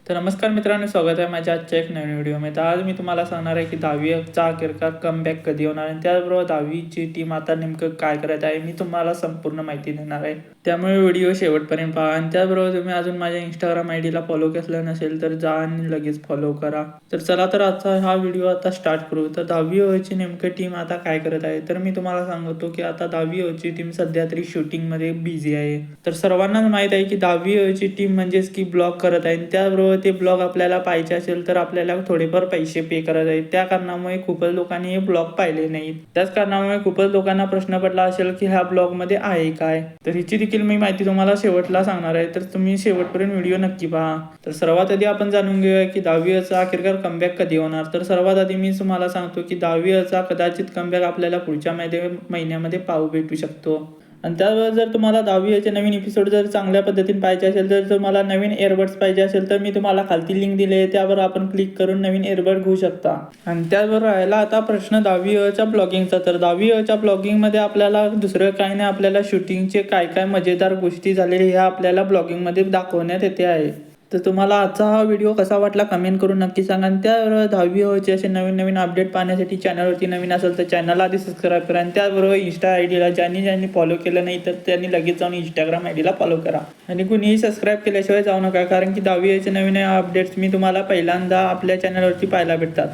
तर नमस्कार मित्रांनो, स्वागत आहे माझ्या आजच्या एक नवीन व्हिडिओमध्ये. तर आज मी तुम्हाला सांगणार आहे की 10वीचा अखेरचा कमबॅक कधी होणार आणि त्याचबरोबर 10वीची टीम आता नेमकं काय करत आहे, मी तुम्हाला संपूर्ण माहिती देणार आहे. त्यामुळे व्हिडिओ शेवटपर्यंत पहा. आणि त्याचबरोबर तुम्ही अजून माझ्या इंस्टाग्राम आयडीला फॉलो केलं नसेल तर जा आणि लगेच फॉलो करा. तर चला तर आजचा हा व्हिडिओ आता स्टार्ट करू. तर 10वी अची नेमकं टीम आता काय करत आहे, तर मी तुम्हाला सांगतो की आता 10वी अची टीम सध्या तरी शूटिंगमध्ये बिझी आहे. तर सर्वांनाच माहीत आहे की 10वी अची टीम म्हणजेच की ब्लॉग करत आहे. त्याबरोबर ते ब्लॉग आपल्याला पाहिजे असेल तर आपल्याला थोडेफार पैसे पे करायचे आहेत. त्या कारणामुळे खूपच लोकांनी हे ब्लॉग पाहिले नाहीत. त्याच कारणामुळे खूपच लोकांना प्रश्न पडला असेल की ह्या ब्लॉगमध्ये आहे काय. तर हिची देखील मी माहिती तुम्हाला शेवटला सांगणार आहे, तर तुम्ही शेवटपर्यंत व्हिडिओ नक्की पहा. तर सर्वात आधी आपण जाणून घेऊया की 10वीचा अखेरकार कमबॅक कधी होणार. तर सर्वात आधी मी तुम्हाला सांगतो की 10वीचा कदाचित कमबॅक आपल्याला पुढच्या महिन्यामध्ये पाहू भेटू शकतो. आणि त्यावर जर तुम्हाला 10वीचे नवीन एपिसोड जर चांगल्या पद्धतीने पाहिजे असेल, तर तुम्हाला नवीन एअरबड्स पाहिजे असेल तर मी तुम्हाला खालती लिंक दिली आहे, त्यावर आपण क्लिक करून नवीन एअरबड घेऊ शकता. आणि त्याचबरोबर राहिला आता प्रश्न 10वीच्या ब्लॉगिंगचा. तर 10वीच्या ब्लॉगिंगमध्ये आपल्याला दुसरं काही नाही, आपल्याला शूटिंगचे काय काय मजेदार गोष्टी झालेल्या ह्या आपल्याला ब्लॉगिंगमध्ये दाखवण्यात येते आहे. तर तुम्हाला आजचा हा व्हिडिओ कसा वाटला कमेंट करून नक्की सांगा. आणि त्याबरोबर 10वीचे असे नवीन नवीन अपडेट पाहण्यासाठी चॅनलवरती नवीन असेल तर चॅनलला आधी सबस्क्राईब करा. आणि त्याचबरोबर इंस्टा आयडीला ज्यांनी फॉलो केलं नाही तर त्यांनी लगेच जाऊन इंस्टाग्राम आयडीला फॉलो करा. आणि कुणीही सबस्क्राईब केल्याशिवाय जाऊ नका, कारण की 10वीचे नवीन अपडेट्स मी तुम्हाला पहिल्यांदा आपल्या चॅनलवरती पाहायला भेटतात.